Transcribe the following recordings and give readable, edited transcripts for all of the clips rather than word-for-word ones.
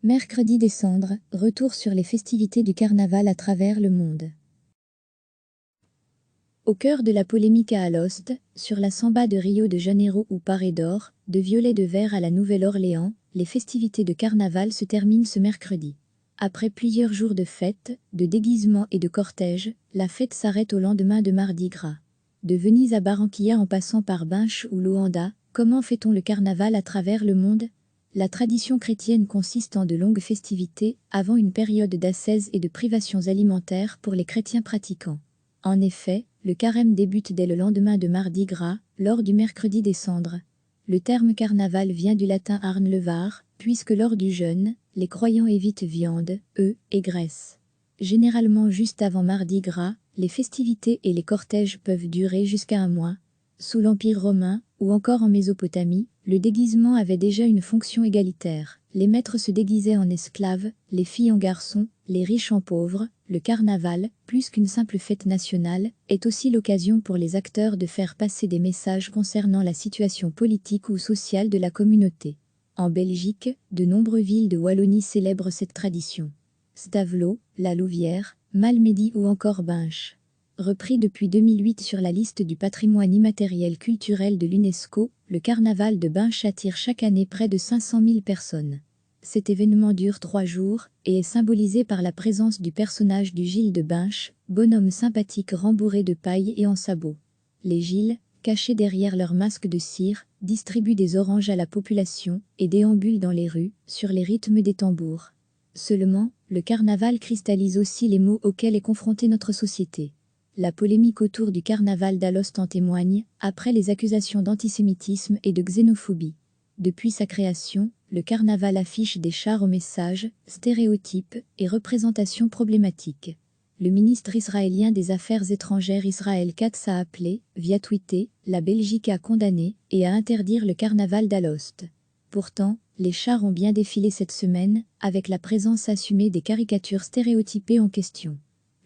Mercredi des Cendres, retour sur les festivités du carnaval à travers le monde. Au cœur de la polémique à Alost, sur la samba de Rio de Janeiro ou Paredor, de Violet de Verre à la Nouvelle-Orléans, les festivités de carnaval se terminent ce mercredi. Après plusieurs jours de fêtes, de déguisements et de cortèges, la fête s'arrête au lendemain de Mardi Gras. De Venise à Barranquilla en passant par Binche ou Luanda, comment fait-on le carnaval à travers le monde ? La tradition chrétienne consiste en de longues festivités, avant une période d'ascèse et de privations alimentaires pour les chrétiens pratiquants. En effet, le carême débute dès le lendemain de Mardi Gras, lors du mercredi des Cendres. Le terme carnaval vient du latin arnlevar, puisque lors du jeûne, les croyants évitent viande, œufs et graisse. Généralement juste avant Mardi Gras, les festivités et les cortèges peuvent durer jusqu'à un mois. Sous l'Empire romain, ou encore en Mésopotamie, le déguisement avait déjà une fonction égalitaire. Les maîtres se déguisaient en esclaves, les filles en garçons, les riches en pauvres. Le carnaval, plus qu'une simple fête nationale, est aussi l'occasion pour les acteurs de faire passer des messages concernant la situation politique ou sociale de la communauté. En Belgique, de nombreuses villes de Wallonie célèbrent cette tradition. Stavelot, La Louvière, Malmedy ou encore Binche. Repris depuis 2008 sur la liste du patrimoine immatériel culturel de l'UNESCO, le carnaval de Binche attire chaque année près de 500 000 personnes. Cet événement dure 3 jours et est symbolisé par la présence du personnage du Gilles de Binche, bonhomme sympathique rembourré de paille et en sabots. Les Gilles, cachés derrière leur masque de cire, distribuent des oranges à la population et déambulent dans les rues, sur les rythmes des tambours. Seulement, le carnaval cristallise aussi les maux auxquels est confrontée notre société. La polémique autour du carnaval d'Alost en témoigne, après les accusations d'antisémitisme et de xénophobie. Depuis sa création, le carnaval affiche des chars aux messages, stéréotypes et représentations problématiques. Le ministre israélien des Affaires étrangères Israël Katz a appelé, via Twitter, la Belgique à condamner et à interdire le carnaval d'Alost. Pourtant, les chars ont bien défilé cette semaine, avec la présence assumée des caricatures stéréotypées en question.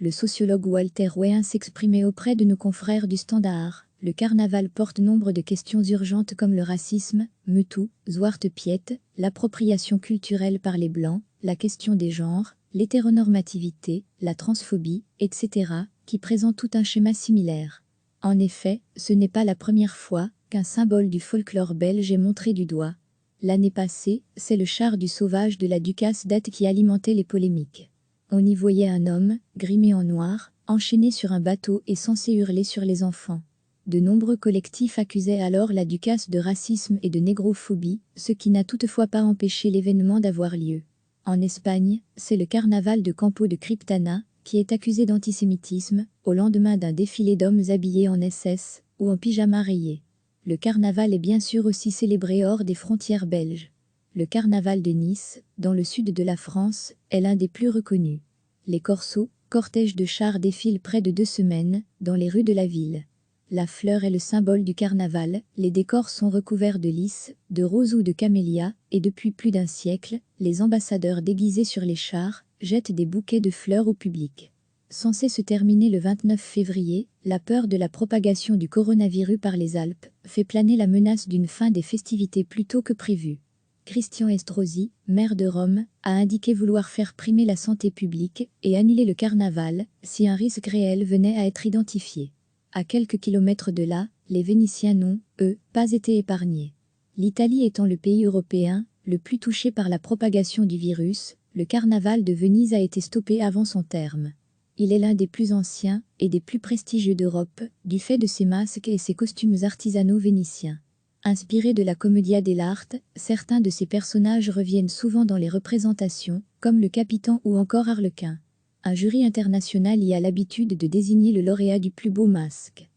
Le sociologue Walter Wehin s'exprimait auprès de nos confrères du Standard. Le carnaval porte nombre de questions urgentes comme le racisme, MeToo, Zwarte Piet, l'appropriation culturelle par les Blancs, la question des genres, l'hétéronormativité, la transphobie, etc., qui présentent tout un schéma similaire. En effet, ce n'est pas la première fois qu'un symbole du folklore belge est montré du doigt. L'année passée, c'est le char du sauvage de la ducasse d'Ath qui alimentait les polémiques. On y voyait un homme, grimé en noir, enchaîné sur un bateau et censé hurler sur les enfants. De nombreux collectifs accusaient alors la ducasse de racisme et de négrophobie, ce qui n'a toutefois pas empêché l'événement d'avoir lieu. En Espagne, c'est le carnaval de Campo de Criptana qui est accusé d'antisémitisme, au lendemain d'un défilé d'hommes habillés en SS ou en pyjama rayé. Le carnaval est bien sûr aussi célébré hors des frontières belges. Le carnaval de Nice, dans le sud de la France, est l'un des plus reconnus. Les corsos, cortèges de chars défilent près de 2 semaines, dans les rues de la ville. La fleur est le symbole du carnaval, les décors sont recouverts de lys, de roses ou de camélias, et depuis plus d'un siècle, les ambassadeurs déguisés sur les chars jettent des bouquets de fleurs au public. Censé se terminer le 29 février, la peur de la propagation du coronavirus par les Alpes fait planer la menace d'une fin des festivités plus tôt que prévu. Christian Estrosi, maire de Rome, a indiqué vouloir faire primer la santé publique et annuler le carnaval si un risque réel venait à être identifié. À quelques kilomètres de là, les Vénitiens n'ont, eux, pas été épargnés. L'Italie étant le pays européen le plus touché par la propagation du virus, le carnaval de Venise a été stoppé avant son terme. Il est l'un des plus anciens et des plus prestigieux d'Europe, du fait de ses masques et ses costumes artisanaux vénitiens. Inspirés de la commedia dell'arte, certains de ces personnages reviennent souvent dans les représentations, comme le Capitan ou encore Harlequin. Un jury international y a l'habitude de désigner le lauréat du plus beau masque.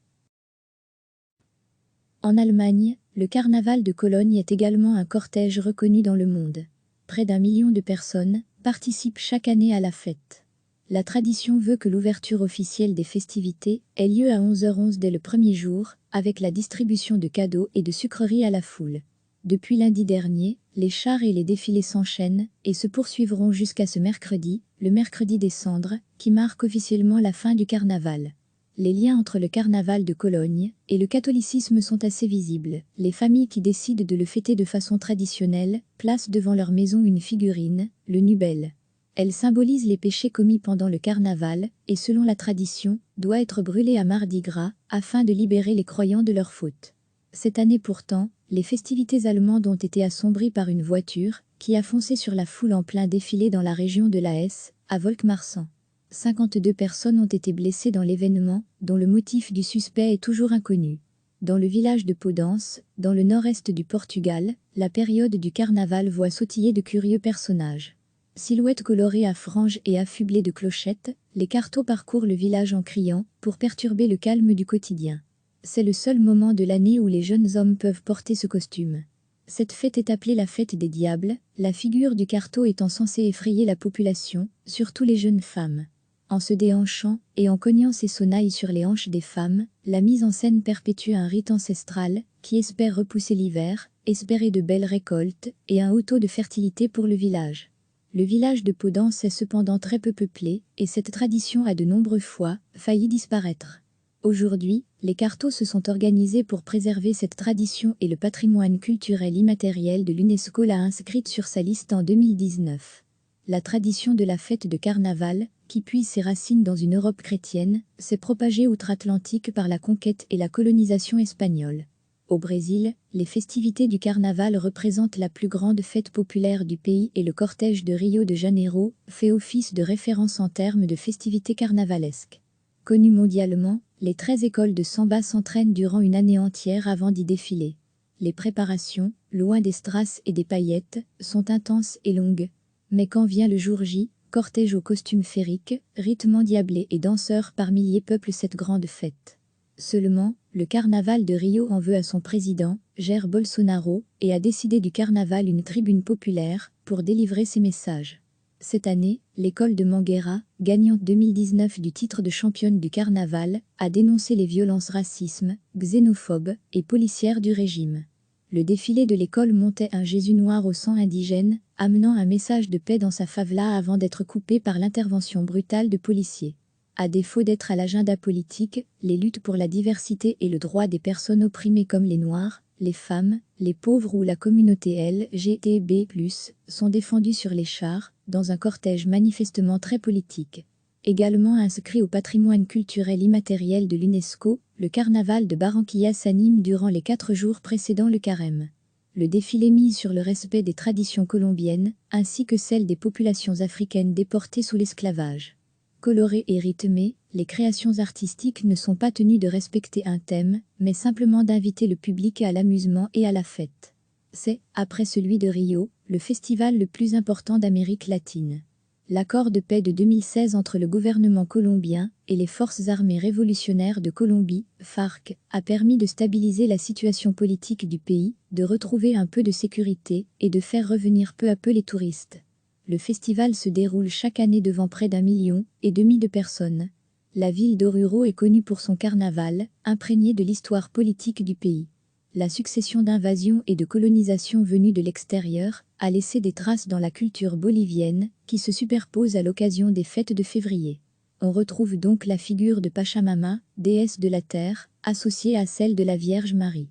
En Allemagne, le carnaval de Cologne est également un cortège reconnu dans le monde. Près d'1 million de personnes participent chaque année à la fête. La tradition veut que l'ouverture officielle des festivités ait lieu à 11h11 dès le premier jour, avec la distribution de cadeaux et de sucreries à la foule. Depuis lundi dernier, les chars et les défilés s'enchaînent et se poursuivront jusqu'à ce mercredi, le mercredi des Cendres, qui marque officiellement la fin du carnaval. Les liens entre le carnaval de Cologne et le catholicisme sont assez visibles. Les familles qui décident de le fêter de façon traditionnelle placent devant leur maison une figurine, le Nubel. Elle symbolise les péchés commis pendant le carnaval et, selon la tradition, doit être brûlée à Mardi Gras afin de libérer les croyants de leurs fautes. Cette année pourtant, les festivités allemandes ont été assombries par une voiture qui a foncé sur la foule en plein défilé dans la région de la Hesse, à Volkmarsen. 52 personnes ont été blessées dans l'événement, dont le motif du suspect est toujours inconnu. Dans le village de Podence, dans le nord-est du Portugal, la période du carnaval voit sautiller de curieux personnages. Silhouettes colorées à franges et affublées de clochettes, les cartos parcourent le village en criant pour perturber le calme du quotidien. C'est le seul moment de l'année où les jeunes hommes peuvent porter ce costume. Cette fête est appelée la fête des diables, la figure du carto étant censée effrayer la population, surtout les jeunes femmes. En se déhanchant et en cognant ses sonnailles sur les hanches des femmes, la mise en scène perpétue un rite ancestral qui espère repousser l'hiver, espérer de belles récoltes et un haut taux de fertilité pour le village. Le village de Podence est cependant très peu peuplé et cette tradition a de nombreuses fois failli disparaître. Aujourd'hui, les cartos se sont organisés pour préserver cette tradition et le patrimoine culturel immatériel de l'UNESCO l'a inscrite sur sa liste en 2019. La tradition de la fête de carnaval, qui puise ses racines dans une Europe chrétienne, s'est propagée outre-Atlantique par la conquête et la colonisation espagnole. Au Brésil, les festivités du carnaval représentent la plus grande fête populaire du pays et le cortège de Rio de Janeiro fait office de référence en termes de festivités carnavalesques. Connues mondialement, les 13 écoles de samba s'entraînent durant une année entière avant d'y défiler. Les préparations, loin des strass et des paillettes, sont intenses et longues. Mais quand vient le jour J, cortège aux costumes féeriques, rythmes endiablés et danseurs par milliers peuplent cette grande fête. Seulement, le carnaval de Rio en veut à son président, Jair Bolsonaro, et a décidé du carnaval une tribune populaire pour délivrer ses messages. Cette année, l'école de Mangueira, gagnante 2019 du titre de championne du carnaval, a dénoncé les violences racisme, xénophobes et policières du régime. Le défilé de l'école montait un Jésus noir au sang indigène, amenant un message de paix dans sa favela avant d'être coupé par l'intervention brutale de policiers. À défaut d'être à l'agenda politique, les luttes pour la diversité et le droit des personnes opprimées comme les Noirs, les femmes, les pauvres ou la communauté LGTB+, sont défendues sur les chars, dans un cortège manifestement très politique. Également inscrit au patrimoine culturel immatériel de l'UNESCO, le carnaval de Barranquilla s'anime durant les 4 jours précédant le carême. Le défilé mise sur le respect des traditions colombiennes, ainsi que celles des populations africaines déportées sous l'esclavage. Colorées et rythmées, les créations artistiques ne sont pas tenues de respecter un thème, mais simplement d'inviter le public à l'amusement et à la fête. C'est, après celui de Rio, le festival le plus important d'Amérique latine. L'accord de paix de 2016 entre le gouvernement colombien et les forces armées révolutionnaires de Colombie, FARC, a permis de stabiliser la situation politique du pays, de retrouver un peu de sécurité et de faire revenir peu à peu les touristes. Le festival se déroule chaque année devant près d'1,5 million de personnes. La ville d'Oruro est connue pour son carnaval, imprégné de l'histoire politique du pays. La succession d'invasions et de colonisations venues de l'extérieur a laissé des traces dans la culture bolivienne, qui se superposent à l'occasion des fêtes de février. On retrouve donc la figure de Pachamama, déesse de la terre, associée à celle de la Vierge Marie.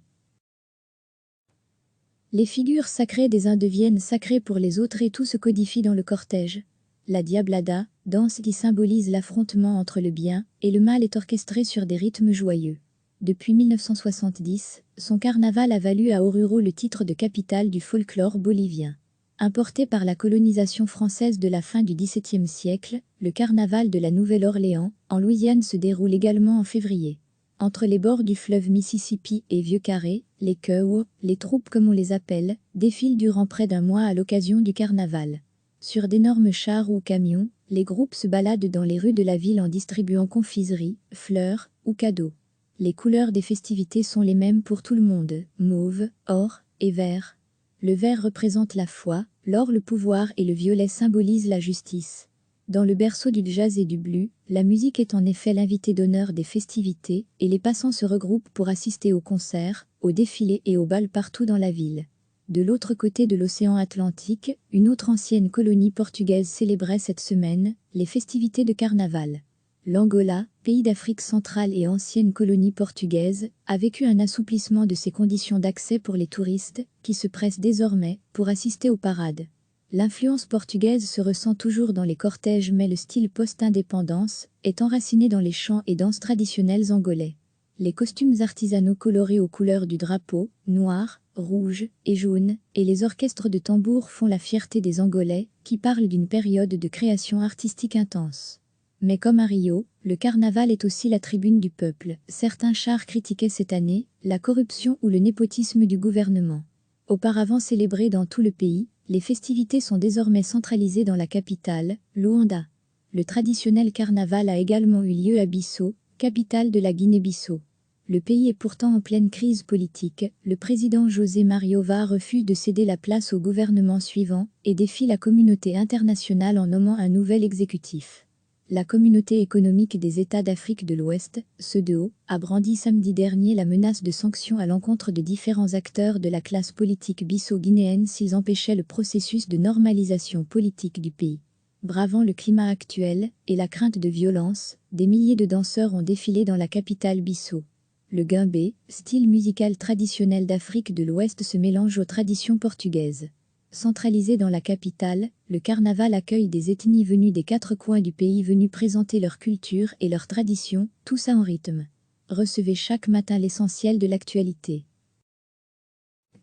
Les figures sacrées des uns deviennent sacrées pour les autres et tout se codifie dans le cortège. La Diablada, danse qui symbolise l'affrontement entre le bien et le mal, est orchestrée sur des rythmes joyeux. Depuis 1970, son carnaval a valu à Oruro le titre de capitale du folklore bolivien. Importé par la colonisation française de la fin du XVIIe siècle, le carnaval de la Nouvelle-Orléans, en Louisiane, se déroule également en février. Entre les bords du fleuve Mississippi et Vieux-Carré, les Kew, les troupes comme on les appelle, défilent durant près d'1 mois à l'occasion du carnaval. Sur d'énormes chars ou camions, les groupes se baladent dans les rues de la ville en distribuant confiseries, fleurs ou cadeaux. Les couleurs des festivités sont les mêmes pour tout le monde, mauve, or et vert. Le vert représente la foi, l'or le pouvoir et le violet symbolise la justice. Dans le berceau du jazz et du blues, la musique est en effet l'invité d'honneur des festivités et les passants se regroupent pour assister aux concerts, aux défilés et aux bals partout dans la ville. De l'autre côté de l'océan Atlantique, une autre ancienne colonie portugaise célébrait cette semaine les festivités de carnaval. L'Angola, pays d'Afrique centrale et ancienne colonie portugaise, a vécu un assouplissement de ses conditions d'accès pour les touristes, qui se pressent désormais pour assister aux parades. L'influence portugaise se ressent toujours dans les cortèges, mais le style post-indépendance est enraciné dans les chants et danses traditionnels angolais. Les costumes artisanaux colorés aux couleurs du drapeau, noir, rouge et jaune, et les orchestres de tambours font la fierté des Angolais, qui parlent d'une période de création artistique intense. Mais comme à Rio, le carnaval est aussi la tribune du peuple. Certains chars critiquaient cette année la corruption ou le népotisme du gouvernement. Auparavant célébrées dans tout le pays, les festivités sont désormais centralisées dans la capitale, Luanda. Le traditionnel carnaval a également eu lieu à Bissau, capitale de la Guinée-Bissau. Le pays est pourtant en pleine crise politique. Le président José Mario Vaz refuse de céder la place au gouvernement suivant et défie la communauté internationale en nommant un nouvel exécutif. La Communauté économique des États d'Afrique de l'Ouest, CEDEAO, a brandi samedi dernier la menace de sanctions à l'encontre de différents acteurs de la classe politique bissau-guinéenne s'ils empêchaient le processus de normalisation politique du pays. Bravant le climat actuel et la crainte de violence, des milliers de danseurs ont défilé dans la capitale Bissau. Le guimbé, style musical traditionnel d'Afrique de l'Ouest, se mélange aux traditions portugaises. Centralisé dans la capitale, le carnaval accueille des ethnies venues des 4 coins du pays venues présenter leur culture et leurs traditions, tout ça en rythme. Recevez chaque matin l'essentiel de l'actualité.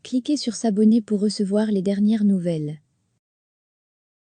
Cliquez sur s'abonner pour recevoir les dernières nouvelles.